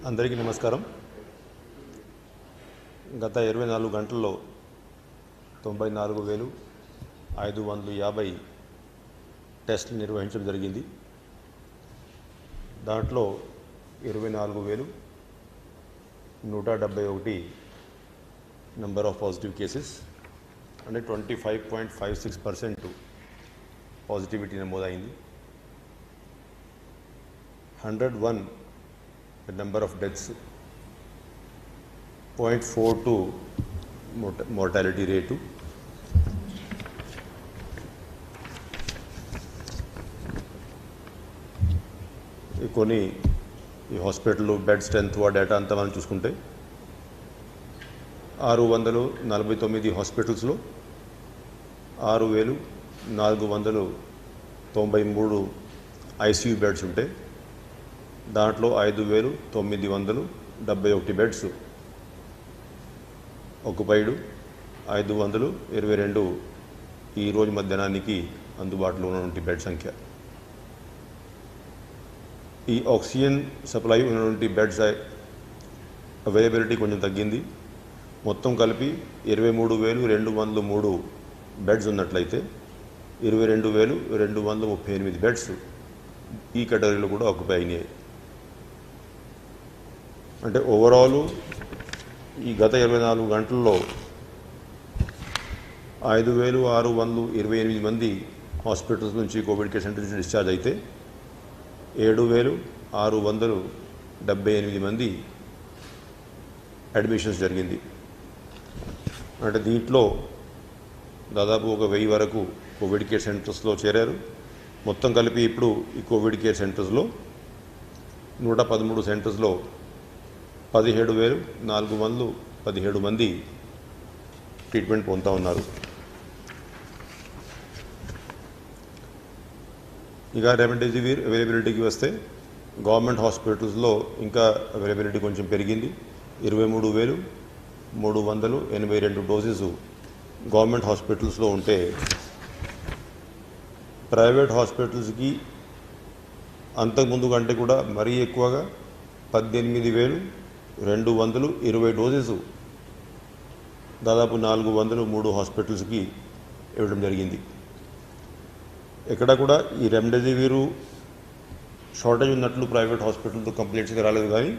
అందరికీ నమస్కారం. గత 24 గంటల్లో 94,550 టెస్టులు నిర్వహించడం జరిగింది. దాంట్లో 24,171 నెంబర్ ఆఫ్ పాజిటివ్ కేసెస్ అంటే 25.56% పాజిటివిటీ నమోదైంది. 101 the number of deaths, 0.42 mortality rate. కొన్ని ఈ హాస్పిటల్ బెడ్ స్ట్రెంత్ డేటా అంతా మనం చూసుకుంటే 649 హాస్పిటల్స్లో 6,493 ఐసీయూ బెడ్స్ ఉంటాయి. దాంట్లో 5,971 బెడ్స్ ఆక్యుపైడ్, 522 ఈరోజు మధ్యాహ్నానికి అందుబాటులో ఉన్నటువంటి బెడ్ సంఖ్య. ఈ ఆక్సిజన్ సప్లై ఉన్నటువంటి బెడ్స్ అవైలబిలిటీ కొంచెం తగ్గింది. మొత్తం కలిపి 23,203 బెడ్స్ ఉన్నట్లయితే 22,238 బెడ్స్ ఈ కేటగిరీలో కూడా ఆక్యుపై అయినాయి. అంటే ఓవరాల్ ఈ గత 24 గంటల్లో 5,628 మంది హాస్పిటల్స్ నుంచి కోవిడ్ కేర్ సెంటర్ నుంచి డిశ్చార్జ్ అయితే 7,678 మంది అడ్మిషన్స్ జరిగింది. అంటే దీంట్లో దాదాపు 1,000 వరకు కోవిడ్ కేర్ సెంటర్స్లో చేరారు. మొత్తం కలిపి ఇప్పుడు ఈ కోవిడ్ కేర్ సెంటర్స్లో 113 సెంటర్స్లో 17,417 మంది ట్రీట్మెంట్ పొందుతూ ఉన్నారు. ఇక రెమ్డెసివిర్ అవైలబిలిటీకి వస్తే గవర్నమెంట్ హాస్పిటల్స్లో ఇంకా అవైలబిలిటీ కొంచెం పెరిగింది. 23,382 డోసెస్ గవర్నమెంట్ హాస్పిటల్స్లో ఉంటే ప్రైవేట్ హాస్పిటల్స్కి అంతకుముందు కంటే కూడా మరీ ఎక్కువగా 18,220 డోసెస్ దాదాపు 403 హాస్పిటల్స్కి ఇవ్వడం జరిగింది. ఎక్కడ కూడా ఈ రెమ్డెసివిర్ షార్టేజ్ ఉన్నట్లు ప్రైవేట్ హాస్పిటల్తో కంప్లైంట్స్గా రాలేదు. కానీ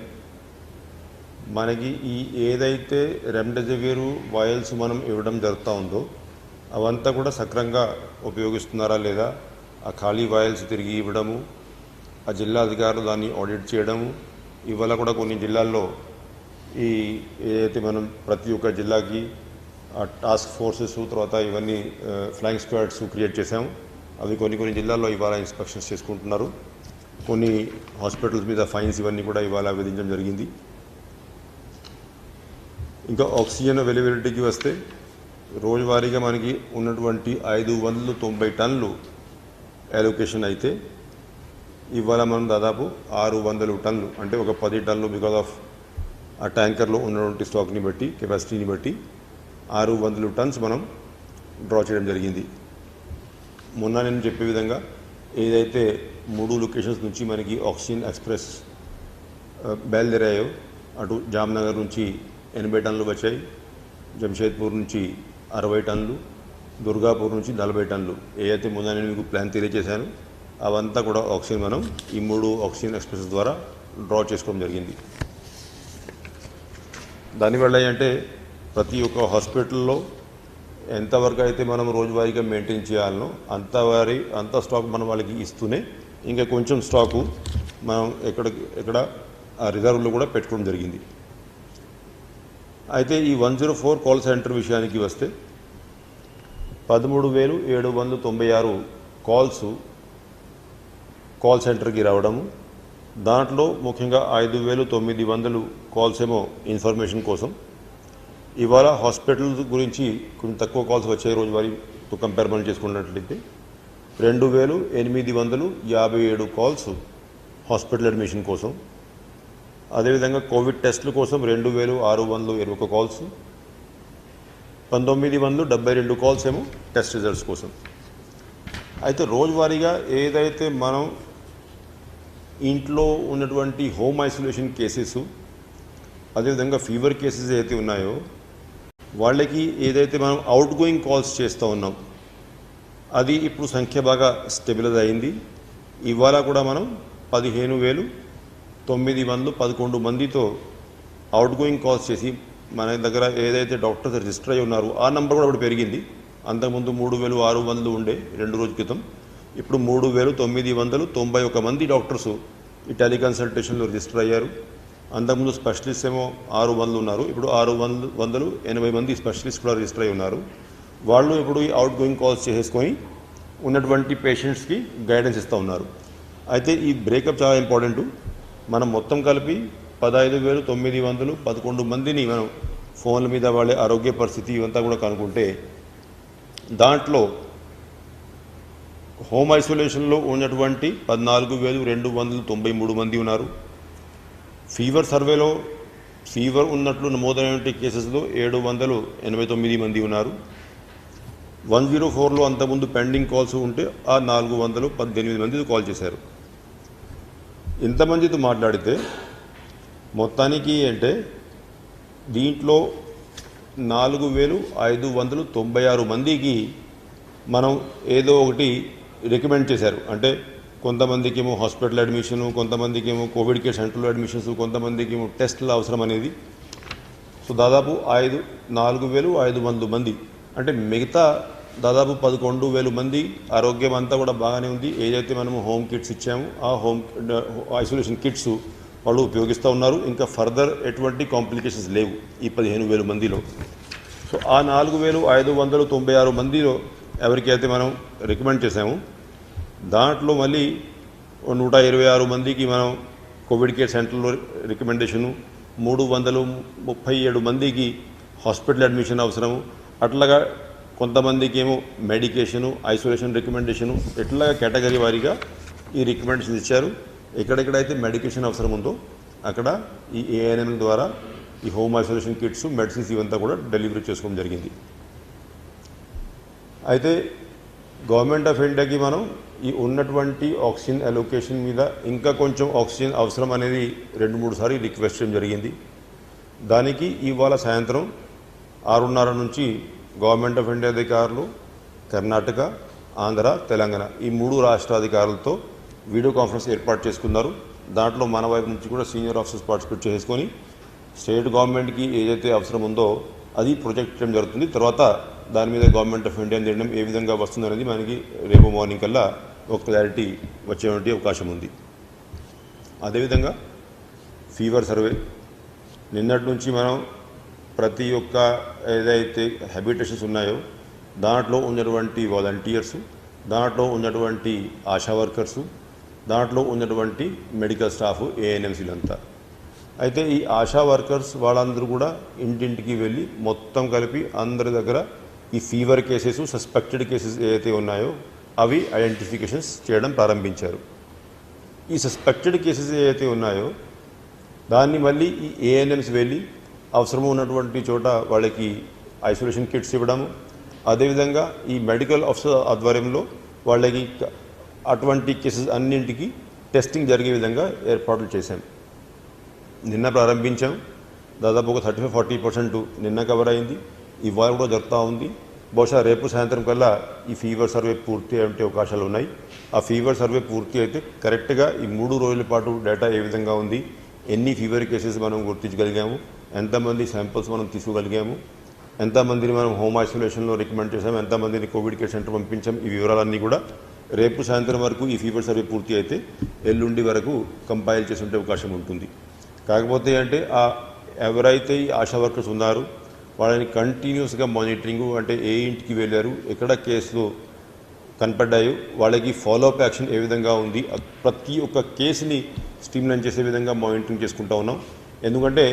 మనకి ఈ ఏదైతే రెమ్డెసివిర్ వాయల్స్ మనం ఇవ్వడం జరుగుతూ ఉందో అవంతా కూడా సక్రమంగా ఉపయోగిస్తున్నారా లేదా, ఆ ఖాళీ వాయల్స్ తిరిగి ఇవ్వడము, ఆ జిల్లా అధికారులు దాన్ని ఆడిట్ చేయడము. ఇవాళ కూడా కొన్ని జిల్లాల్లో ఈ ఏదైతే మనం ప్రతి ఒక్క జిల్లాకి టాస్క్ ఫోర్సెస్ తర్వాత ఇవన్నీ ఫ్లయింగ్ స్క్వాడ్స్ క్రియేట్ చేశాము. అవి కొన్ని జిల్లాల్లో ఇవాళ ఇన్స్పెక్షన్స్ చేసుకుంటున్నారు. కొన్ని హాస్పిటల్స్ మీద ఫైన్స్ ఇవన్నీ కూడా ఇవాళ విధించడం జరిగింది. ఇంకా ఆక్సిజన్ అవైలబిలిటీకి వస్తే రోజువారీగా మనకి ఉన్నటువంటి 590 టన్నులు అలొకేషన్ అయితే ఇవాళ మనం దాదాపు 600 టన్నులు అంటే ఒక 10 టన్నులు బికాజ్ ఆఫ్ ఆ ట్యాంకర్లో ఉన్నటువంటి స్టాక్ని బట్టి కెపాసిటీని బట్టి 600 టన్స్ మనం డ్రా చేయడం జరిగింది. మొన్న నేను చెప్పే విధంగా ఏదైతే 3 లొకేషన్స్ నుంచి మనకి ఆక్సిజన్ ఎక్స్ప్రెస్ బయలుదేరాయో అటు జామ్నగర్ నుంచి 80 టన్నులు వచ్చాయి, జంషేద్పూర్ నుంచి 60 టన్నులు, దుర్గాపూర్ నుంచి 40 టన్నులు. ఏదైతే మొన్న నేను మీకు ప్లాన్ తెలియజేశాను అవంతా కూడా ఆక్సిజన్ మనం ఈ 3 ఆక్సిజన్ ఎక్స్ప్రెస్ ద్వారా డ్రా చేసుకోవడం జరిగింది. దానివల్ల ఏంటంటే ప్రతి ఒక్క హాస్పిటల్లో ఎంతవరకు అయితే మనం రోజువారీగా మెయింటైన్ చేయాలనో అంత స్టాక్ మనం వాళ్ళకి ఇస్తూనే ఇంకా కొంచెం స్టాకు మనం ఎక్కడ ఆ రిజర్వ్లో కూడా పెట్టుకోవడం జరిగింది. అయితే ఈ 104 కాల్ సెంటర్ విషయానికి వస్తే 13,796 కాల్ సెంటర్కి రావడము. దాంట్లో ముఖ్యంగా 5,900 కాల్స్ ఏమో ఇన్ఫర్మేషన్ కోసం. ఇవాళ హాస్పిటల్స్ గురించి కొంచెం తక్కువ కాల్స్ వచ్చాయి రోజువారీతో కంపేర్ చేసుకున్నట్లయితే. 2,857 కాల్స్ హాస్పిటల్ అడ్మిషన్ కోసం. అదేవిధంగా కోవిడ్ టెస్టుల కోసం 2,621 కాల్స్, 1972 కాల్స్ ఏమో టెస్ట్ రిజల్ట్స్ కోసం. అయితే రోజువారీగా ఏదైతే మనం ఇంట్లో ఉన్నటువంటి హోమ్ ఐసోలేషన్ కేసెస్, అదేవిధంగా ఫీవర్ కేసెస్ ఏదైతే ఉన్నాయో వాళ్ళకి ఏదైతే మనం అవుట్ గోయింగ్ కాల్స్ చేస్తూ ఉన్నాం అది ఇప్పుడు సంఖ్య బాగా స్టెబిలైజ్ అయింది. ఇవాళ కూడా మనం 15,911 మందితో అవుట్ గోయింగ్ కాల్స్ చేసి మన దగ్గర ఏదైతే డాక్టర్స్ రిజిస్టర్ అయి ఉన్నారో ఆ నెంబర్ కూడా ఇప్పుడు పెరిగింది. అంతకుముందు 3,600 ఉండే 2 రోజుల క్రితం, ఇప్పుడు 3,991 మంది డాక్టర్స్ ఈ టెలికన్సల్టేషన్లో రిజిస్టర్ అయ్యారు. అంతకుముందు స్పెషలిస్ట్ ఏమో 600 ఉన్నారు, ఇప్పుడు 680 మంది స్పెషలిస్ట్ కూడా రిజిస్టర్ అయి ఉన్నారు. వాళ్ళు ఇప్పుడు ఈ అవుట్ గోయింగ్ కాల్స్ చేసేసుకొని ఉన్నటువంటి పేషెంట్స్కి గైడెన్స్ ఇస్తూ ఉన్నారు. అయితే ఈ బ్రేకప్ చాలా ఇంపార్టెంట్. మనం మొత్తం కలిపి 15,911 మందిని మనం ఫోన్ల మీద వాళ్ళ ఆరోగ్య పరిస్థితి ఇవంతా కూడా కనుక్కుంటే దాంట్లో హోమ్ ఐసోలేషన్లో ఉన్నటువంటి 14,293 మంది ఉన్నారు. ఫీవర్ సర్వేలో ఫీవర్ ఉన్నట్లు నమోదైన కేసెస్లో 789 మంది ఉన్నారు. 104లో అంతకుముందు పెండింగ్ కాల్స్ ఉంటే ఆ 418 మంది కాల్ చేశారు. ఇంతమందితో మాట్లాడితే మొత్తానికి అంటే దీంట్లో 4,596 మందికి మనం ఏదో ఒకటి రికమెండ్ చేశారు. అంటే కొంతమందికి ఏమో హాస్పిటల్ అడ్మిషను, కొంతమందికి ఏమో కోవిడ్ కేర్ సెంటర్లో అడ్మిషన్స్, కొంతమందికి ఏమో టెస్టుల అవసరం అనేది. సో దాదాపు 4,500 మంది అంటే మిగతా దాదాపు 11,000 మంది ఆరోగ్యం అంతా కూడా బాగానే ఉంది. ఏదైతే మనము హోమ్ కిట్స్ ఇచ్చామో ఆ హోమ్ ఐసోలేషన్ కిట్స్ వాళ్ళు ఉపయోగిస్తూ ఉన్నారు. ఇంకా ఫర్దర్ ఎటువంటి కాంప్లికేషన్స్ లేవు ఈ 15,000 మందిలో. సో ఆ 4,596 మందిలో ఎవరికైతే మనం రికమెండ్ చేసామో దాంట్లో మళ్ళీ 126 మందికి మనం కోవిడ్ కేర్ సెంటర్లో రికమెండేషను, 337 మందికి హాస్పిటల్ అడ్మిషన్ అవసరము, అట్లాగా కొంతమందికి ఏమో మెడికేషను, ఐసోలేషన్ రికమెండేషను, ఇట్లాగా కేటగిరీ వారీగా ఈ రికమెండేషన్ ఇచ్చారు. ఎక్కడెక్కడైతే మెడికేషన్ అవసరం ఉందో అక్కడ ఈ ఏఎన్ఎం ద్వారా ఈ హోమ్ ఐసోలేషన్ కిట్స్, మెడిసిన్స్ ఇవంతా కూడా డెలివరీ చేసుకోవడం జరిగింది. అయితే గవర్నమెంట్ ఆఫ్ ఇండియాకి మనం ఈ ఉన్నటువంటి ఆక్సిజన్ అలొకేషన్ మీద ఇంకా కొంచెం ఆక్సిజన్ అవసరం అనేది 2-3 సార్లు రిక్వెస్ట్ చేయడం జరిగింది. దానికి ఇవాళ సాయంత్రం 6:30 నుంచి గవర్నమెంట్ ఆఫ్ ఇండియా అధికారులు కర్ణాటక, ఆంధ్ర, తెలంగాణ ఈ 3 రాష్ట్ర అధికారులతో వీడియో కాన్ఫరెన్స్ ఏర్పాటు చేసుకున్నారు. దాంట్లో మన వైపు నుంచి కూడా సీనియర్ ఆఫీసర్స్ పార్టిసిపేట్ చేసుకొని స్టేట్ గవర్నమెంట్కి ఏదైతే అవసరం ఉందో అది ప్రొజెక్ట్ చేయడం జరుగుతుంది. తర్వాత దాని మీద గవర్నమెంట్ ఆఫ్ ఇండియా నిర్ణయం ఏ విధంగా వస్తుందనేది మనకి రేపు మార్నింగ్ కల్లా ఒక క్లారిటీ వచ్చేటువంటి అవకాశం ఉంది. అదేవిధంగా ఫీవర్ సర్వే నిన్నటి నుంచి మనం ప్రతి ఒక్క ఏదైతే హ్యాబిటేషన్స్ ఉన్నాయో దాంట్లో ఉన్నటువంటి వాలంటీర్సు, దాంట్లో ఉన్నటువంటి ఆశా వర్కర్సు, దాంట్లో ఉన్నటువంటి మెడికల్ స్టాఫ్, ఏఎన్ఎంసీలంతా. అయితే ఈ ఆశా వర్కర్స్ వాళ్ళందరూ కూడా ఇంటింటికి వెళ్ళి మొత్తం కలిపి అందరి దగ్గర ఈ ఫీవర్ కేసెస్, సస్పెక్టెడ్ కేసెస్ ఏవైతే ఉన్నాయో అవి ఐడెంటిఫికేషన్స్ చేయడం ప్రారంభించారు. ఈ సస్పెక్టెడ్ కేసెస్ ఏవైతే ఉన్నాయో దాన్ని మళ్ళీ ఈ ఏఎన్ఎంస్ వెళ్ళి అవసరం ఉన్నటువంటి చోట వాళ్ళకి ఐసోలేషన్ కిట్స్ ఇవ్వడము, అదేవిధంగా ఈ మెడికల్ ఆఫీసర్ ఆధ్వర్యంలో వాళ్ళకి అటువంటి కేసెస్ అన్నింటికి టెస్టింగ్ జరిగే విధంగా ఏర్పాట్లు చేశాం. నిన్న ప్రారంభించాం. దాదాపు ఒక 35-40% నిన్న కవర్ అయింది. ఇవాళ కూడా జరుగుతూ ఉంది. బహుశా రేపు సాయంత్రం కల్లా ఈ ఫీవర్ సర్వే పూర్తి అయ్యే అవకాశాలు ఉన్నాయి. ఆ ఫీవర్ సర్వే పూర్తి అయితే కరెక్ట్గా ఈ 3 రోజుల పాటు డేటా ఏ విధంగా ఉంది, ఎన్ని ఫీవర్ కేసెస్ మనం గుర్తించగలిగాము, ఎంతమంది శాంపిల్స్ మనం తీసుకోగలిగాము, ఎంతమందిని మనం హోమ్ ఐసోలేషన్లో రికమెండ్ చేసాము, ఎంతమందిని కోవిడ్ కేర్ సెంటర్ పంపించాం, ఈ వివరాలన్నీ కూడా రేపు సాయంత్రం వరకు ఈ ఫీవర్ సర్వే పూర్తి అయితే ఎల్లుండి వరకు కంపైల్ చేసే అవకాశం ఉంటుంది. కాకపోతే అంటే ఎవరైతే ఈ ఆశా వర్కర్స్ ఉన్నారో వాళ్ళని కంటిన్యూస్గా మానిటరింగు, అంటే ఏ ఇంటికి వెళ్ళారు, ఎక్కడ కేసులు కనపడ్డాయో వాళ్ళకి ఫాలోఅప్ యాక్షన్ ఏ విధంగా ఉంది, ప్రతి ఒక్క కేసుని స్ట్రీమ్లైన్ చేసే విధంగా మానిటరింగ్ చేసుకుంటూ ఉన్నాం. ఎందుకంటే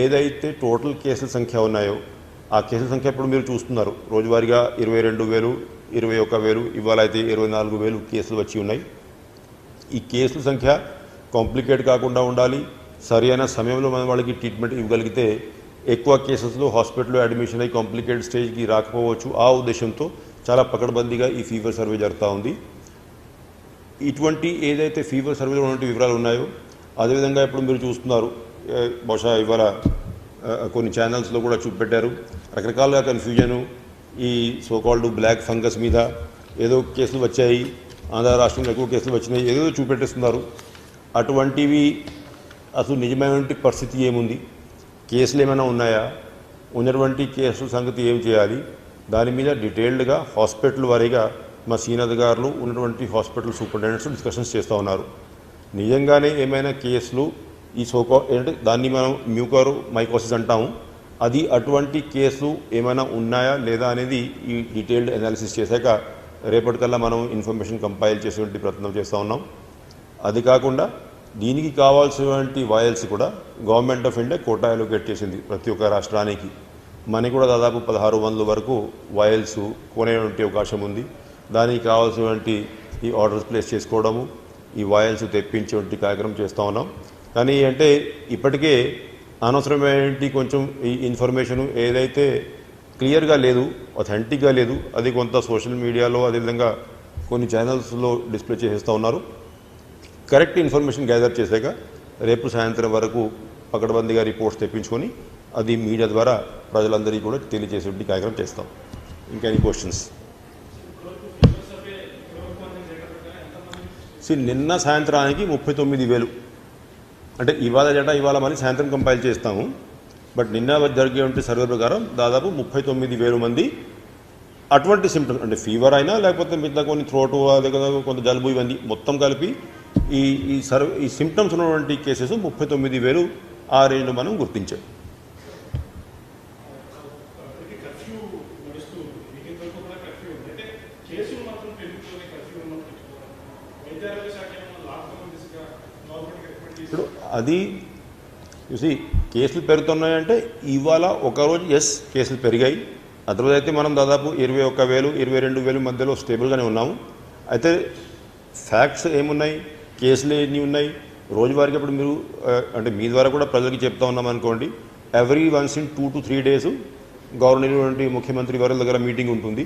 ఏదైతే టోటల్ కేసుల సంఖ్య ఉన్నాయో ఆ కేసుల సంఖ్య ఇప్పుడు మీరు చూస్తున్నారు. రోజువారీగా 22,000, 21,000, ఇవాళ అయితే 24,000 కేసులు వచ్చి ఉన్నాయి. ఈ కేసుల సంఖ్య కాంప్లికేట్ కాకుండా ఉండాలి, సరి అయిన సమయంలో మనం వాళ్ళకి ట్రీట్మెంట్ ఇవ్వగలిగితే ఎక్కువ కేసెస్లో హాస్పిటల్లో అడ్మిషన్ అయ్యి కాంప్లికేట్ స్టేజ్కి రాకపోవచ్చు. ఆ ఉద్దేశంతో చాలా పకడ్బందీగా ఈ ఫీవర్ సర్వే జరుగుతూ ఉంది. ఇటువంటి ఏదైతే ఫీవర్ సర్వేలో ఉన్నటువంటి వివరాలు ఉన్నాయో అదేవిధంగా ఇప్పుడు మీరు చూస్తున్నారు, బహుశా ఇవాళ కొన్ని ఛానల్స్లో కూడా చూపెట్టారు, రకరకాలుగా కన్ఫ్యూజను ఈ సోకాల్డ్ బ్లాక్ ఫంగస్ మీద ఏదో కేసులు వచ్చాయి, ఆంధ్ర రాష్ట్రంలో ఎక్కువ కేసులు వచ్చినాయి, ఏదో చూపెట్టేస్తున్నారు. అటువంటివి అసలు నిజమైనటువంటి పరిస్థితి ఏముంది, కేసులు ఏమైనా ఉన్నాయా, ఉన్నటువంటి కేసుల సంగతి ఏం చేయాలి, దాని మీద డీటెయిల్డ్గా హాస్పిటల్ వారీగా మా సీనియర్ అధికారులు ఉన్నటువంటి హాస్పిటల్ సూపరింటెండెంట్స్ డిస్కషన్స్ చేస్తూ ఉన్నారు. నిజంగానే ఏమైనా కేసులు ఈ ఏంటంటే దాన్ని మనం మ్యూకర్ మైకోసిస్ అంటాము, అది అటువంటి కేసులు ఏమైనా ఉన్నాయా లేదా అనేది ఈ డీటెయిల్డ్ అనాలిసిస్ చేశాక రేపటికల్లా మనం ఇన్ఫర్మేషన్ కంపైల్ చేసేటువంటి ప్రయత్నం చేస్తూ ఉన్నాం. అది కాకుండా దీనికి కావాల్సినటువంటి వాయల్స్ కూడా government of India quota allocate చేసింది ప్రతి ఒక్క రాష్ట్రానికి. మనకి కూడా దాదాపు 1600 వరకు వాయల్స్ కొనేటువంటి అవకాశం ఉంది. దానికి కావాల్సినటువంటి ఈ ఆర్డర్స్ ప్లేస్ చేసుకోవడము, ఈ వాయల్స్ తెప్పించేటువంటి కార్యక్రమం చేస్తూ ఉన్నాం. కానీ అంటే ఇప్పటికే అనవసరమైన కొంచెం ఈ ఇన్ఫర్మేషను ఏదైతే క్లియర్గా లేదు, అథెంటిక్గా లేదు, అది కొంత సోషల్ మీడియాలో అదేవిధంగా కొన్ని ఛానల్స్లో డిస్ప్లే చేసేస్తూ ఉన్నారు. కరెక్ట్ ఇన్ఫర్మేషన్ గ్యాదర్ చేశాక రేపు సాయంత్రం వరకు పకడ్బందీగా రిపోర్ట్స్ తెప్పించుకొని అది మీడియా ద్వారా ప్రజలందరికీ కూడా తెలియజేసేటువంటి కార్యక్రమం చేస్తాం. ఇంకా ఎనీ క్వశ్చన్స్? నిన్న సాయంత్రానికి 39,000, అంటే ఇవాళ మళ్ళీ సాయంత్రం కంపైల్ చేస్తాము. బట్ నిన్న జరిగేటువంటి సర్వే ప్రకారం దాదాపు 39,000 మంది అటువంటి సిమ్టమ్స్, అంటే ఫీవర్ అయినా లేకపోతే మిగతా కొన్ని థ్రోట్ లేదా కొంత జలుబు ఇవన్నీ మొత్తం కలిపి ఈ సిమ్టమ్స్ ఉన్నటువంటి కేసెస్ 39,000 ఆ రేంజ్లో మనం గుర్తించాం. ఇప్పుడు అది చూసి కేసులు పెరుగుతున్నాయంటే ఇవాళ ఒకరోజు కేసులు పెరిగాయి. అదర్వైజ్ అయితే మనం దాదాపు 21,000 22,000 మధ్యలో స్టేబుల్గానే ఉన్నాము. అయితే ఫ్యాక్ట్స్ ఏమున్నాయి, కేసులు ఎన్ని ఉన్నాయి, రోజువారీగా ఇప్పుడు మీరు అంటే మీ ద్వారా కూడా ప్రజలకి చెప్తా ఉన్నాం అనుకోండి, every once in 2 to 3 days government ముఖ్యమంత్రి వారి దగ్గర మీటింగ్ ఉంటుంది.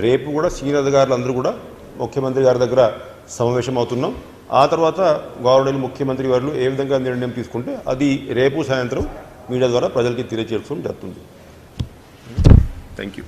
రేపు కూడా సీనియర్ అధికారులు అందరూ కూడా ముఖ్యమంత్రి గారి దగ్గర సమావేశం అవుతున్నాం. ఆ తర్వాత గవర్నమెంట్ ముఖ్యమంత్రి వారు ఏ విధంగా నిర్ణయం తీసుకుంటే అది రేపు సాయంత్రం మీడియా ద్వారా ప్రజలకి తెలియజేయడం జరుగుతుంది. Thank you.